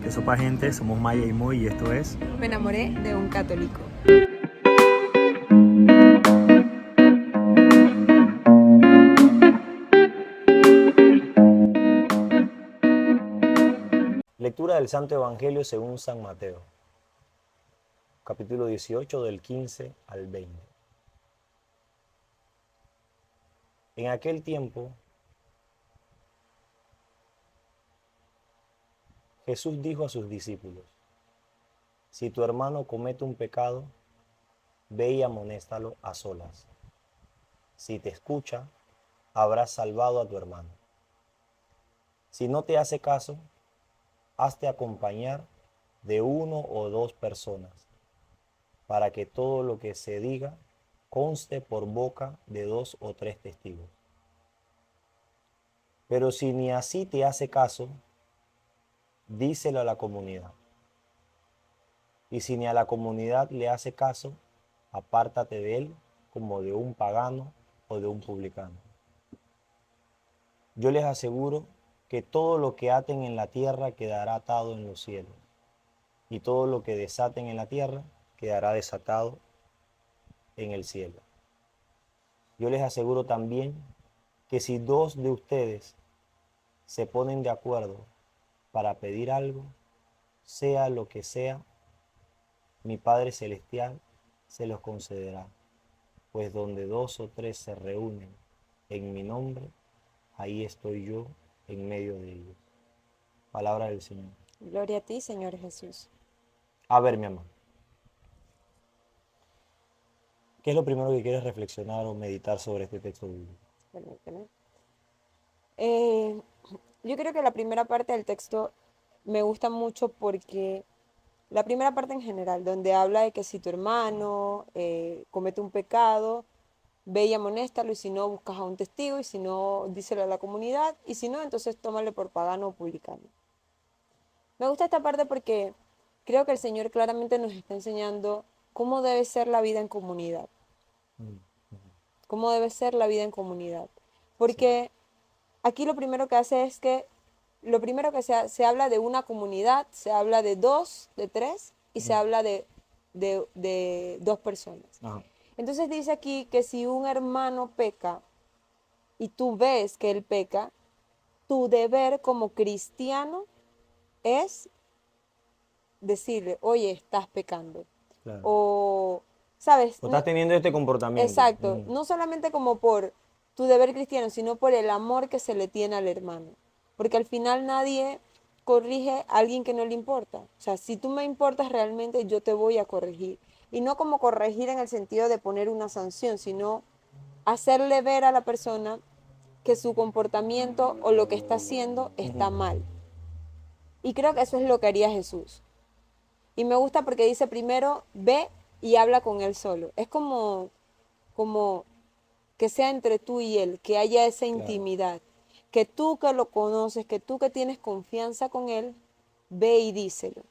¿Qué sopa, gente? Somos Maya y Moy y esto es... Me enamoré de un católico. Lectura del Santo Evangelio según San Mateo, capítulo 18 del 15 al 20. En aquel tiempo, Jesús dijo a sus discípulos: si tu hermano comete un pecado, ve y amonéstalo a solas. Si te escucha, habrás salvado a tu hermano. Si no te hace caso, hazte acompañar de uno o dos personas, para que todo lo que se diga conste por boca de dos o tres testigos. Pero si ni así te hace caso, díselo a la comunidad. Y si ni a la comunidad le hace caso, apártate de él como de un pagano o de un publicano. Yo les aseguro que todo lo que aten en la tierra quedará atado en los cielos, y todo lo que desaten en la tierra quedará desatado en el cielo. Yo les aseguro también que si dos de ustedes se ponen de acuerdo para pedir algo, sea lo que sea, mi Padre Celestial se los concederá. Pues donde dos o tres se reúnen en mi nombre, ahí estoy yo en medio de ellos. Palabra del Señor. Gloria a ti, Señor Jesús. A ver, mi amor, ¿qué es lo primero que quieres reflexionar o meditar sobre este texto bíblico? Permíteme. Eh, yo creo que la primera parte del texto me gusta mucho porque la primera parte en general, donde habla de que si tu hermano comete un pecado, ve y amonéstalo, y si no, buscas a un testigo, y si no, díselo a la comunidad, y si no, entonces tómale por pagano o publicano. Me gusta esta parte porque creo que el Señor claramente nos está enseñando cómo debe ser la vida en comunidad. Cómo debe ser la vida en comunidad. Porque aquí lo primero que hace es que, lo primero que se habla de una comunidad, se habla de dos, de tres, y se habla de dos personas. Ajá. Entonces dice aquí que si un hermano peca y tú ves que él peca, tu deber como cristiano es decirle, oye, estás pecando. Claro. O, ¿sabes? O estás teniendo este comportamiento. Exacto, no solamente como por tu deber cristiano, sino por el amor que se le tiene al hermano. Porque al final nadie corrige a alguien que no le importa. O sea, si tú me importas realmente, yo te voy a corregir. Y no como corregir en el sentido de poner una sanción, sino hacerle ver a la persona que su comportamiento o lo que está haciendo está mal. Y creo que eso es lo que haría Jesús. Y me gusta porque dice primero, ve y habla con él solo. Es como que sea entre tú y él, que haya esa intimidad. Que tú que lo conoces, que tú que tienes confianza con él, ve y díselo.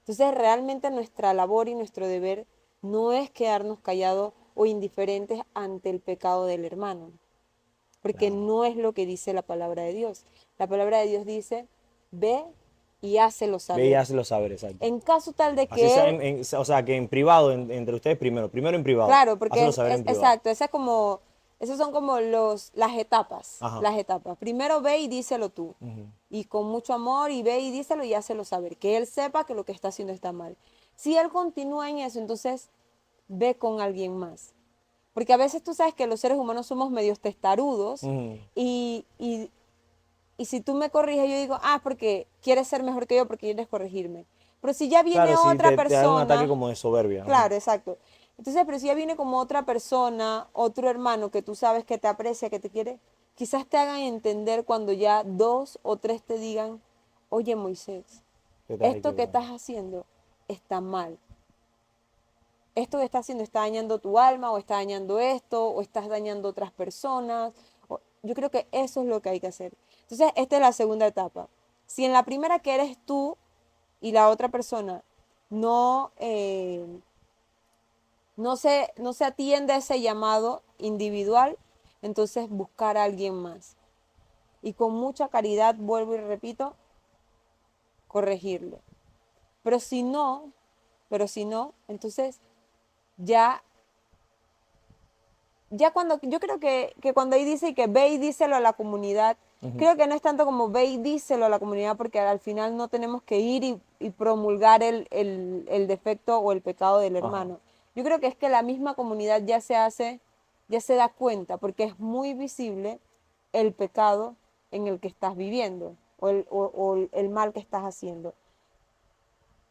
Entonces realmente nuestra labor y nuestro deber no es quedarnos callados o indiferentes ante el pecado del hermano, porque no es lo que dice la palabra de Dios. La palabra de Dios dice, ve y hácelo Ve y saber. hazlo saber, exacto. En caso tal de Así que sea, él, o sea, que en privado, entre ustedes primero en privado. claro, porque Hazlo saber en privado. exacto, esa es como, esas son como las etapas, Ajá. las etapas. Primero ve y díselo tú, y con mucho amor, y ve y díselo y hácelo saber, que él sepa que lo que está haciendo está mal. Si él continúa en eso, entonces ve con alguien más. Porque a veces tú sabes que los seres humanos somos medios testarudos Ujú. y si tú me corriges, yo digo, ah, porque quieres ser mejor que yo, porque quieres corregirme. Pero si ya viene Claro, si otra te da un ataque persona, como de soberbia. Ujú. claro, exacto. Entonces, pero si ya viene como otra persona, otro hermano que tú sabes que te aprecia, que te quiere, quizás te hagan entender cuando ya dos o tres te digan, oye Moisés, ¿Qué estás esto que equivocando? estás haciendo está mal. Esto que estás haciendo está dañando tu alma, o está dañando esto, o estás dañando otras personas. Yo creo que eso es lo que hay que hacer. Entonces, esta es la segunda etapa. Si en la primera que eres tú y la otra persona no, no se atiende a ese llamado individual, entonces buscar a alguien más. Y con mucha caridad, vuelvo y repito, corregirlo. Pero si no, entonces ya, ya cuando, yo creo que cuando ahí dice que ve y díselo a la comunidad, creo que no es tanto como ve y díselo a la comunidad, porque al final no tenemos que ir y promulgar el defecto o el pecado del Ajá. hermano. Yo creo que es que la misma comunidad ya se da cuenta, porque es muy visible el pecado en el que estás viviendo o el mal que estás haciendo.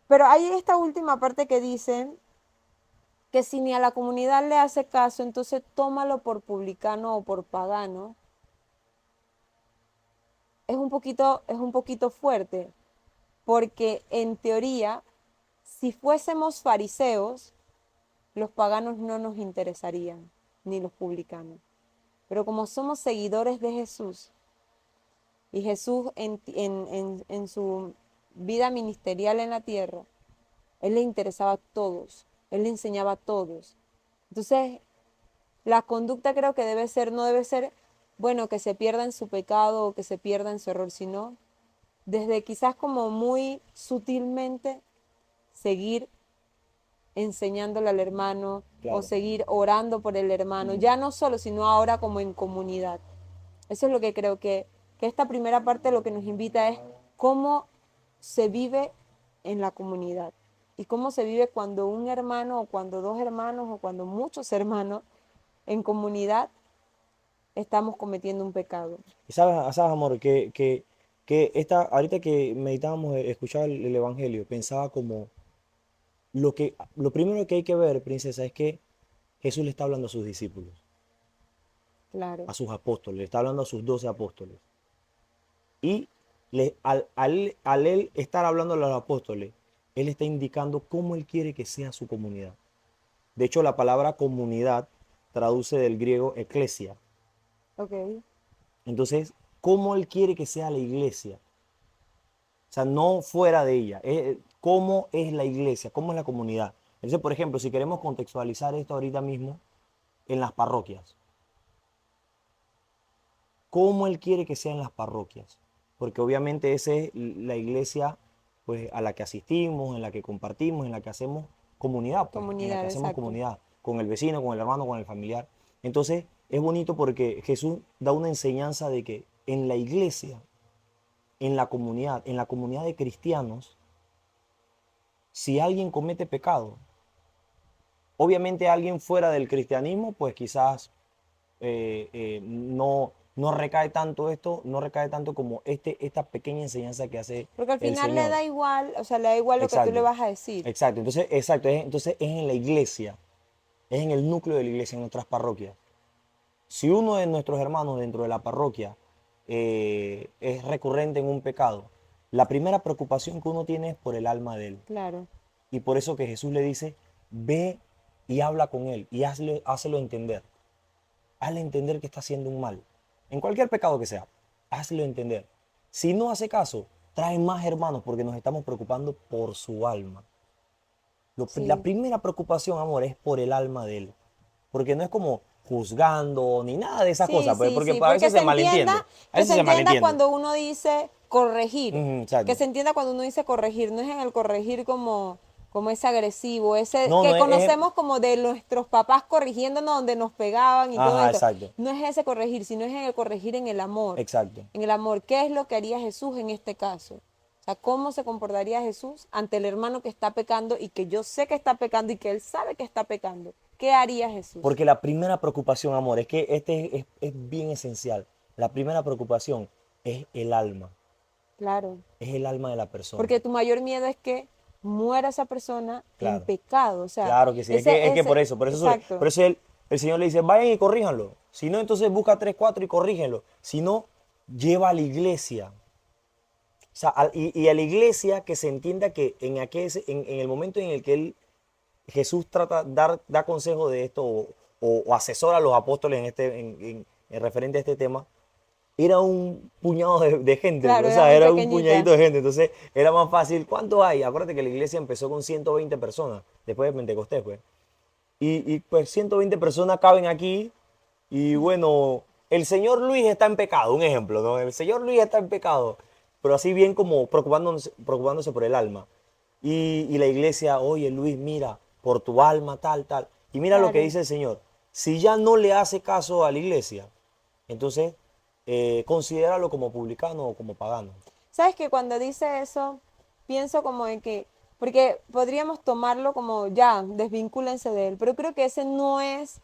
Pero hay esta última parte que dice que si ni a la comunidad le hace caso, entonces tómalo por publicano o por pagano. Es un poquito fuerte, porque en teoría, si fuésemos fariseos, los paganos no nos interesarían, ni los publicanos. Pero como somos seguidores de Jesús, y Jesús en su vida ministerial en la tierra, Él le interesaba a todos, Él le enseñaba a todos. Entonces, la conducta creo que debe ser, no debe ser, bueno, que se pierda en su pecado o que se pierda en su error, sino desde quizás como muy sutilmente seguir enseñándole al hermano o Claro. seguir orando por el hermano, ya no solo, sino ahora como en comunidad. Eso es lo que creo que esta primera parte lo que nos invita es cómo se vive en la comunidad y cómo se vive cuando un hermano o cuando dos hermanos o cuando muchos hermanos en comunidad estamos cometiendo un pecado. Y sabes, amor, que ahorita que meditábamos, escuchaba el Evangelio, pensaba como lo primero que hay que ver, princesa, es que Jesús le está hablando a sus discípulos, Claro, a sus apóstoles, le está hablando a sus 12 apóstoles. Y al él estar hablando a los apóstoles, él está indicando cómo él quiere que sea su comunidad. De hecho, la palabra comunidad traduce del griego eclesia. ok. Entonces, ¿cómo él quiere que sea la iglesia? O sea, no fuera de ella. ¿Cómo es la iglesia? ¿Cómo es la comunidad? Entonces, por ejemplo, si queremos contextualizar esto ahorita mismo en las parroquias, ¿cómo él quiere que sea en las parroquias? Porque obviamente esa es la iglesia pues, a la que asistimos, en la que compartimos, en la que hacemos comunidad, pues, en la que Comunidad, hacemos exacto. comunidad, con el vecino, con el hermano, con el familiar. Entonces, es bonito porque Jesús da una enseñanza de que en la iglesia, en la comunidad de cristianos, si alguien comete pecado, obviamente alguien fuera del cristianismo, pues quizás no recae tanto esto, no recae tanto como esta pequeña enseñanza que hace Porque al el final le Señor. da igual, o sea, le da igual lo que tú le Exacto, vas a decir. exacto. Entonces es en la iglesia, es en el núcleo de la iglesia, en nuestras parroquias. Si uno de nuestros hermanos dentro de la parroquia es recurrente en un pecado, la primera preocupación que uno tiene es por el alma de él. Claro, Y por eso que Jesús le dice, ve y habla con él y hácelo entender. Hazle entender que está haciendo un mal. En cualquier pecado que sea, hazlo entender. Si no hace caso, trae más hermanos porque nos estamos preocupando por su alma. La sí. primera preocupación, amor, es por el alma de él. Porque no es como juzgando ni nada de esas Sí, cosas, pues, sí, porque sí, a veces se malentiende. A que veces se se entienda malentiende. cuando uno dice corregir, Ujú, que exacto. se entienda cuando uno dice corregir, no es en el corregir como, como ese agresivo, ese No, que no es. conocemos como de nuestros papás corrigiéndonos donde nos pegaban y todo Ajá, eso. exacto. No es ese corregir, sino es en el corregir en el amor. Exacto. En el amor, ¿qué es lo que haría Jesús en este caso? O sea, ¿cómo se comportaría Jesús ante el hermano que está pecando y que yo sé que está pecando y que él sabe que está pecando? ¿Qué haría Jesús? Porque la primera preocupación, amor, es que es bien esencial. La primera preocupación es el alma. Claro. Es el alma de la persona. Porque tu mayor miedo es que muera esa persona en Claro. pecado. O sea, Claro que sí, es que por exacto. eso el Señor le dice, vayan y corríjanlo. Si no, entonces busca tres, cuatro y corrígenlo. Si no, lleva a la iglesia. O sea, y a la iglesia que se entienda que en el momento en el que Jesús da consejo de esto o asesora a los apóstoles en referente a este tema, era un puñado de gente, Claro, o era sea, muy era un pequeñita. puñadito de gente, entonces era más fácil. ¿Cuántos hay? Acuérdate que la iglesia empezó con 120 personas después de Pentecostés, pues. Pues 120 personas caben aquí y bueno, el señor Luis está en pecado, un ejemplo, ¿no? El señor Luis está en pecado, pero así bien como preocupándose por el alma. Y la iglesia, oye Luis, mira, por tu alma, tal, tal. Y mira lo que Claro. dice el Señor. Si ya no le hace caso a la iglesia, entonces considéralo como publicano o como pagano. ¿Sabes que cuando dice eso, pienso como de que, porque podríamos tomarlo como ya, desvincúlense de él, pero creo que ese no es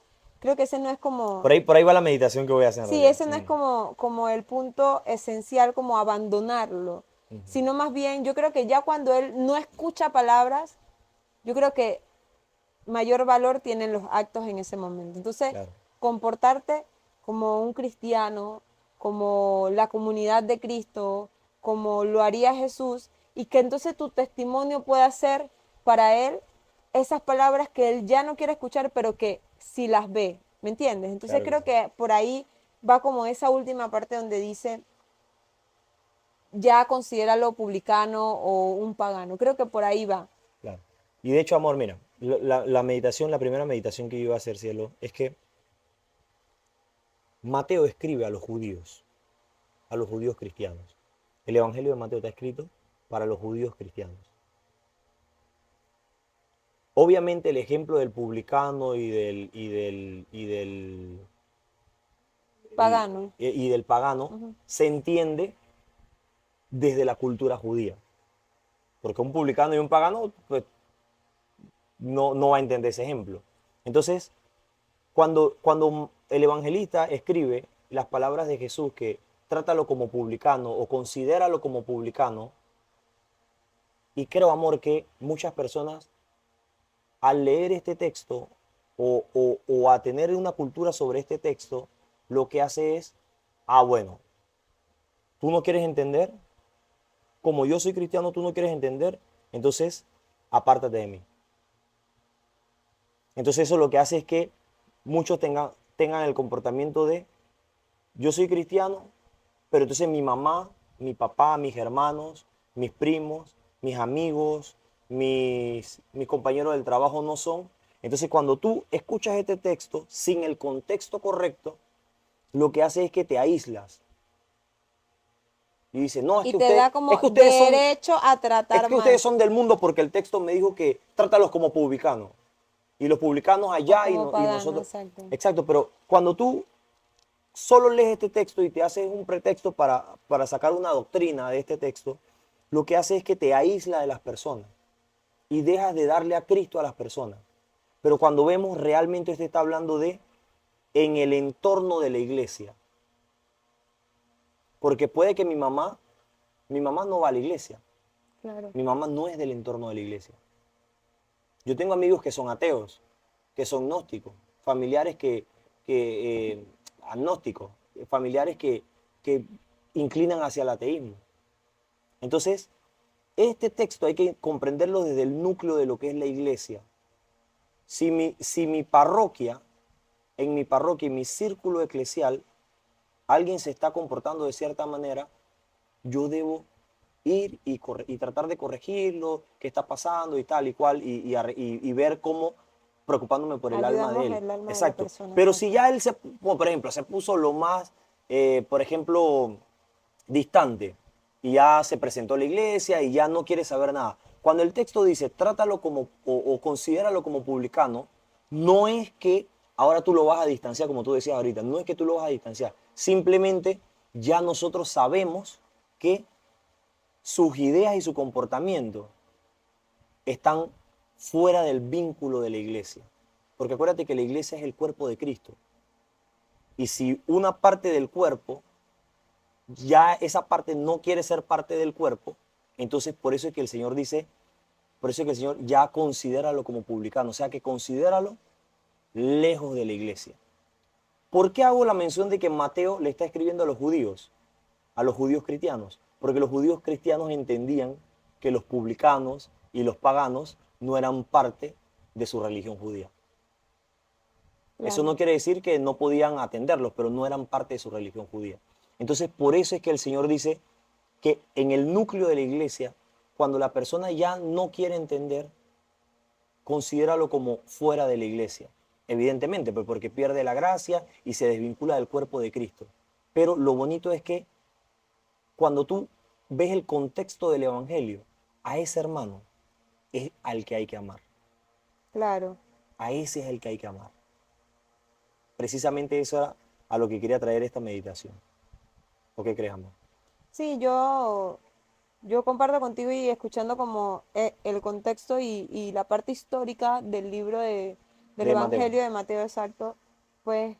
como, Por ahí va la meditación que voy a hacer en sí, realidad. ese no es como el punto esencial, como abandonarlo, Ujú. sino más bien, yo creo que ya cuando él no escucha palabras, yo creo que mayor valor tienen los actos en ese momento. Entonces, Claro, comportarte como un cristiano, como la comunidad de Cristo, como lo haría Jesús, y que entonces tu testimonio pueda ser para Él esas palabras que Él ya no quiere escuchar, pero que si las ve, ¿me entiendes? Entonces claro que creo sí. que por ahí va como esa última parte donde dice, ya considéralo publicano o un pagano. Creo que por ahí va. Claro. Y de hecho, amor, mira, la meditación, la primera meditación que yo iba a hacer, cielo, es que Mateo escribe a los judíos cristianos. El Evangelio de Mateo está escrito para los judíos cristianos. Obviamente el ejemplo del publicano Pagano. y del pagano Ujú. se entiende desde la cultura judía. Porque un publicano y un pagano pues, no va a entender ese ejemplo. Entonces, cuando el evangelista escribe las palabras de Jesús que trátalo como publicano o considéralo como publicano, y creo, amor, que muchas personas al leer este texto o a tener una cultura sobre este texto, lo que hace es, bueno, tú no quieres entender, como yo soy cristiano, tú no quieres entender, entonces apártate de mí. Entonces eso lo que hace es que muchos tengan el comportamiento de, yo soy cristiano, pero entonces mi mamá, mi papá, mis hermanos, mis primos, mis amigos, mis compañeros del trabajo no son. Entonces cuando tú escuchas este texto sin el contexto correcto, lo que hace es que te aíslas. Y dices, no, Y te da es como que ustedes son, derecho a es tratar que ustedes mal son del mundo porque el texto me dijo que trátalos como publicanos. Y los publicanos o allá como y pagano, nosotros. exacto. Exacto, pero cuando tú solo lees este texto y te haces un pretexto para sacar una doctrina de este texto, lo que hace es que te aísla de las personas y dejas de darle a Cristo a las personas. Pero cuando vemos realmente este está hablando de en el entorno de la iglesia. Porque puede que mi mamá no va a la iglesia, Claro. mi mamá no es del entorno de la iglesia. Yo tengo amigos que son ateos, que son gnósticos, familiares agnósticos, familiares que inclinan hacia el ateísmo. Entonces, este texto hay que comprenderlo desde el núcleo de lo que es la iglesia. Si mi parroquia, en mi parroquia, en mi círculo eclesial, alguien se está comportando de cierta manera, yo debo ir y tratar de corregirlo, qué está pasando y tal y cual, y ver cómo preocupándome por el alma de Ayudamos él. el alma de la Exacto. persona, Pero si exacto. ya él por ejemplo, se puso lo más, por ejemplo, distante y ya se presentó a la iglesia y ya no quiere saber nada. Cuando el texto dice trátalo como o considéralo como publicano, no es que ahora tú lo vas a distanciar, como tú decías ahorita, no es que tú lo vas a distanciar, simplemente ya nosotros sabemos que sus ideas y su comportamiento están fuera del vínculo de la iglesia. Porque acuérdate que la iglesia es el cuerpo de Cristo. Y si una parte del cuerpo, ya esa parte no quiere ser parte del cuerpo, entonces por eso es que el Señor dice, por eso es que el Señor ya considéralo como publicano, o sea que considéralo lejos de la iglesia. ¿Por qué hago la mención de que Mateo le está escribiendo a los judíos cristianos? Porque los judíos cristianos entendían que los publicanos y los paganos no eran parte de su religión judía. Eso Claro. no quiere decir que no podían atenderlos, pero no eran parte de su religión judía. Entonces, por eso es que el Señor dice que en el núcleo de la iglesia, cuando la persona ya no quiere entender, considéralo como fuera de la iglesia. Evidentemente, pues porque pierde la gracia y se desvincula del cuerpo de Cristo. Pero lo bonito es que cuando tú ves el contexto del Evangelio, a ese hermano es al que hay que amar. Claro. A ese es el que hay que amar. Precisamente eso era a lo que quería traer esta meditación. ¿O qué crees, amor? Sí, yo comparto contigo y escuchando como el contexto y la parte histórica del libro del De Mateo. Evangelio de Mateo, exacto, pues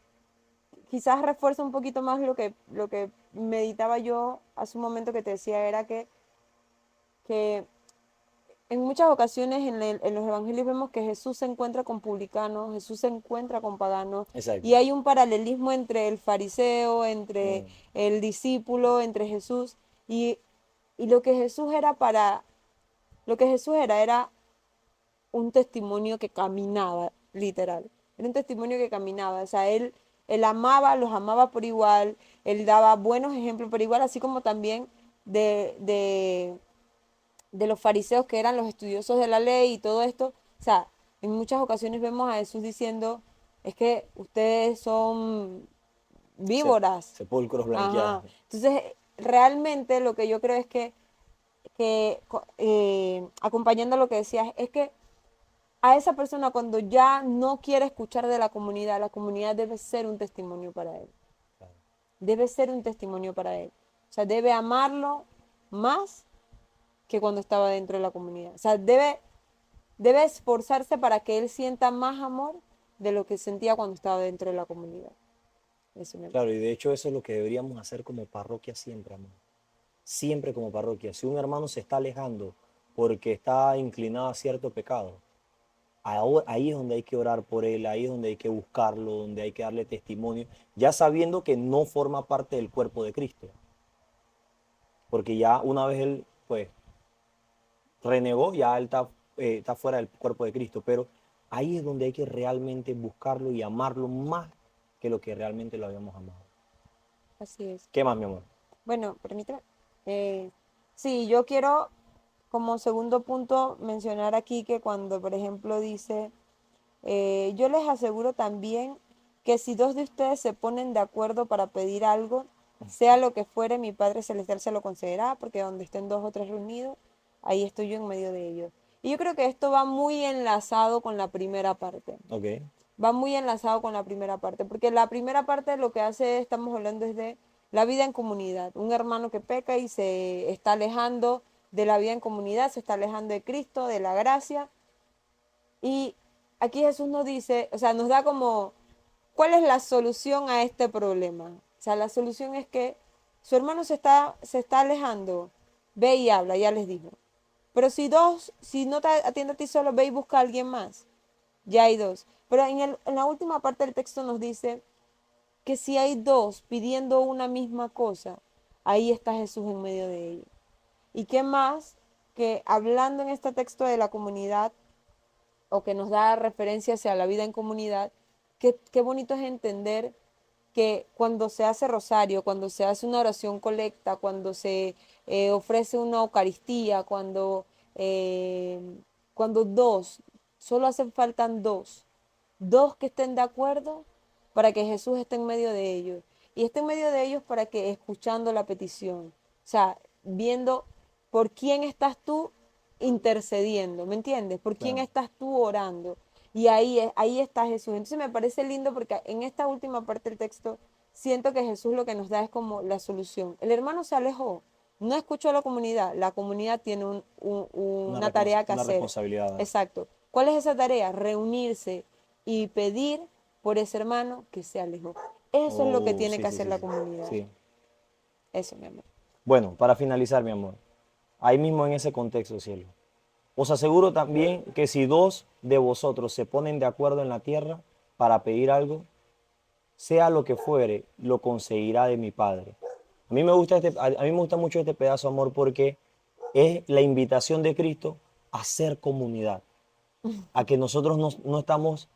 quizás refuerza un poquito más lo que meditaba yo hace un momento que te decía, era que en muchas ocasiones en los evangelios vemos que Jesús se encuentra con publicanos, Jesús se encuentra con paganos, Exacto. y hay un paralelismo entre el fariseo, entre Mm, el discípulo, entre Jesús, y, y lo que Jesús era para, lo que Jesús era un testimonio que caminaba, literal. Era un testimonio que caminaba. O sea, él amaba, los amaba por igual, él daba buenos ejemplos por igual, así como también de, de, de los fariseos que eran los estudiosos de la ley y todo esto. O sea, en muchas ocasiones vemos a Jesús diciendo, es que ustedes son víboras. sepulcros blanqueados. Ajá. Entonces, realmente lo que yo creo es acompañando lo que decías, es que a esa persona cuando ya no quiere escuchar de la comunidad debe ser un testimonio para él. Claro. Debe ser un testimonio para él. O sea, debe amarlo más que cuando estaba dentro de la comunidad. O sea, debe esforzarse para que él sienta más amor de lo que sentía cuando estaba dentro de la comunidad. Eso me... Claro, y de hecho eso es lo que deberíamos hacer como parroquia siempre, amor. Siempre como parroquia. Si un hermano se está alejando porque está inclinado a cierto pecado, ahí es donde hay que orar por él, ahí es donde hay que buscarlo, donde hay que darle testimonio, ya sabiendo que no forma parte del cuerpo de Cristo. Porque ya una vez él, pues, renegó, ya él está fuera del cuerpo de Cristo. Pero ahí es donde hay que realmente buscarlo y amarlo más que lo que realmente lo habíamos amado. Así es. ¿Qué más, mi amor? Bueno, permíteme. Eh, sí, yo quiero como segundo punto mencionar aquí que cuando, por ejemplo, dice, yo les aseguro también que si dos de ustedes se ponen de acuerdo para pedir algo, sea lo que fuere, mi Padre Celestial se lo concederá, porque donde estén dos o tres reunidos, ahí estoy yo en medio de ellos. Y yo creo que esto va muy enlazado con la primera parte. Ok, Va muy enlazado con la primera parte, porque la primera parte lo que hace, estamos hablando es de la vida en comunidad. Un hermano que peca y se está alejando de la vida en comunidad, se está alejando de Cristo, de la gracia. Y aquí Jesús nos dice, o sea, nos da como, ¿cuál es la solución a este problema? O sea, la solución es que su hermano se está alejando, ve y habla, ya les dijo. Pero si no te atiende a ti solo, ve y busca a alguien más. Ya hay dos. Pero en la última parte del texto nos dice que si hay dos pidiendo una misma cosa, ahí está Jesús en medio de ellos. ¿Y qué más que hablando en este texto de la comunidad o que nos da referencia hacia la vida en comunidad, qué bonito es entender que cuando se hace rosario, cuando se hace una oración colecta, cuando se ofrece una Eucaristía, eh, cuando solo hacen faltan dos que estén de acuerdo para que Jesús esté en medio de ellos. Y esté en medio de ellos para que escuchando la petición, o sea, viendo por quién estás tú intercediendo, ¿me entiendes? ¿Por quién claro. estás tú orando? Y ahí está Jesús. Entonces me parece lindo porque en esta última parte del texto siento que Jesús lo que nos da es como la solución. El hermano se alejó, no escuchó a la comunidad tiene una tarea que Una hacer. responsabilidad. Exacto. ¿Cuál es esa tarea? Reunirse y pedir por ese hermano que se alejó. Eso es lo que Oh, tiene sí, que sí, hacer sí, la sí. comunidad. Sí. Eso, mi amor. Bueno, para finalizar, mi amor, ahí mismo en ese contexto, cielo, os aseguro también que si dos de vosotros se ponen de acuerdo en la tierra para pedir algo, sea lo que fuere, lo conseguirá de mi Padre. A mí me gusta mucho este pedazo, amor, porque es la invitación de Cristo a ser comunidad, a que nosotros no estamos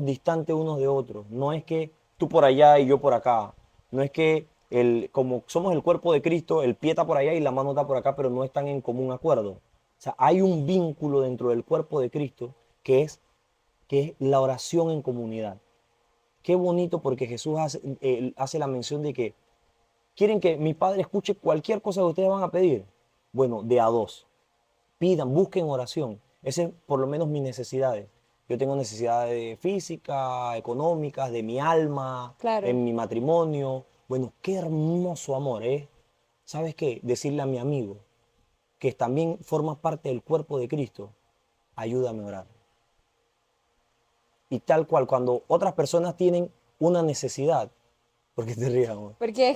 distantes unos de otros. No es que tú por allá y yo por acá. No es que como somos el cuerpo de Cristo, el pie está por allá y la mano está por acá, pero no están en común acuerdo. O sea, hay un vínculo dentro del cuerpo de Cristo que es la oración en comunidad. Qué bonito porque Jesús hace la mención de que quieren que mi Padre escuche cualquier cosa que ustedes van a pedir. Bueno, de a dos. pidan, busquen oración. Esa es por lo menos mis necesidades. Yo tengo necesidades físicas, económicas, de mi alma, Claro. en mi matrimonio. Bueno, qué hermoso amor, ¿eh? ¿Sabes qué? Decirle a mi amigo, que también forma parte del cuerpo de Cristo, ayúdame a orar. Y tal cual, cuando otras personas tienen una necesidad, ¿por qué te ríes, amor? Porque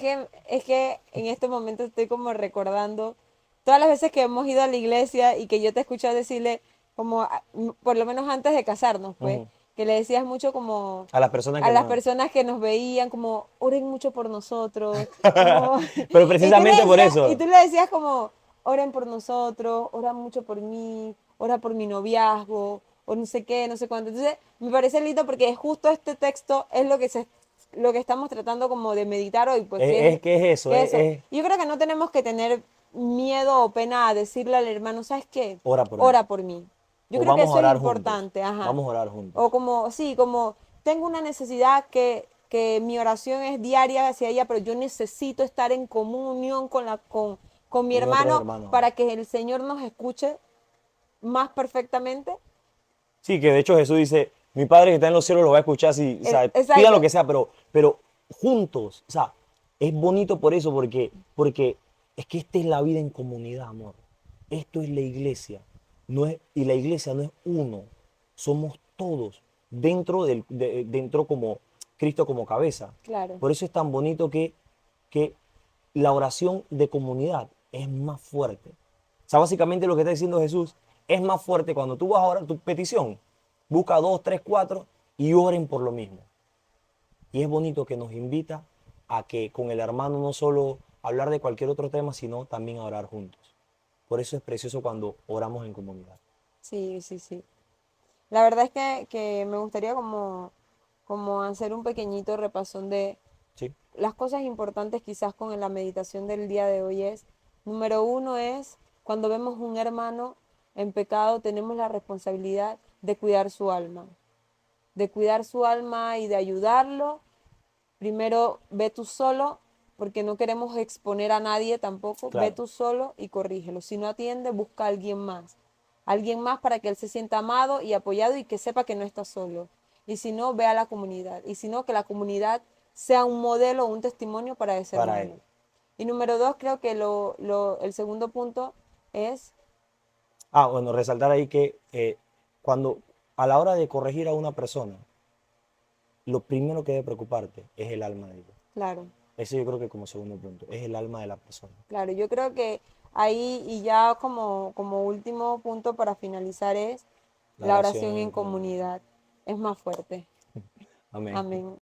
es que en este momento estoy como recordando todas las veces que hemos ido a la iglesia y que yo te he escuchado decirle, como, por lo menos antes de casarnos, pues, Ujú. que le decías mucho como A las personas a que las no. personas que nos veían, como, oren mucho por nosotros, como, Pero y tú le precisamente por decías, y eso. tú le decías como, oren por nosotros, oran mucho por mí, ora por mi noviazgo, o no sé qué, no sé cuánto. Entonces, me parece lindo porque justo este texto es lo que estamos tratando como de meditar hoy, pues ¿Qué es eso? que eso. Y yo creo que no tenemos que tener miedo o pena a decirle al hermano, ¿sabes qué? Ora por él. Ora por mí. Yo O creo que vamos a eso es orar juntos. importante, ajá. Vamos a orar juntos. O como, sí, como tengo una necesidad que mi oración es diaria hacia ella, pero yo necesito estar en comunión con mi Con otros hermano hermanos. para que el Señor nos escuche más perfectamente. Sí, que de hecho Jesús dice, mi Padre que está en los cielos lo va a escuchar, si, o sea, pida lo Exacto, que sea, pero juntos, o sea, es bonito por eso, porque es que esta es la vida en comunidad, amor. Esto es la iglesia, no es, y la iglesia no es uno, somos todos dentro como Cristo como cabeza. claro, Por eso es tan bonito que la oración de comunidad es más fuerte. O sea, básicamente lo que está diciendo Jesús es más fuerte cuando tú vas a orar tu petición. Busca dos, tres, cuatro y oren por lo mismo. Y es bonito que nos invita a que con el hermano no solo hablar de cualquier otro tema, sino también a orar juntos. Por eso es precioso cuando oramos en comunidad. sí, sí, sí. La verdad es que me gustaría como hacer un pequeñito repasón de ¿Sí? las cosas importantes quizás con la meditación del día de hoy es, número uno es, cuando vemos un hermano en pecado, tenemos la responsabilidad de cuidar su alma y de ayudarlo. Primero, ve tú solo, porque no queremos exponer a nadie tampoco, ve Claro. tú solo y corrígelo. Si no atiende, busca a alguien más para que él se sienta amado y apoyado y que sepa que no está solo. Y si no, ve a la comunidad. Y si no, que la comunidad sea un modelo o un testimonio para ese Para él. hermano. Y número dos, creo que el segundo punto es, Ah, bueno, resaltar ahí que cuando a la hora de corregir a una persona, lo primero que debe preocuparte es el alma de ella. claro, Ese yo creo que como segundo punto, es el alma de la persona. claro, yo creo que ahí y ya como último punto para finalizar es La la oración oración en en comunidad. comunidad. Es más fuerte. Amén. Amén.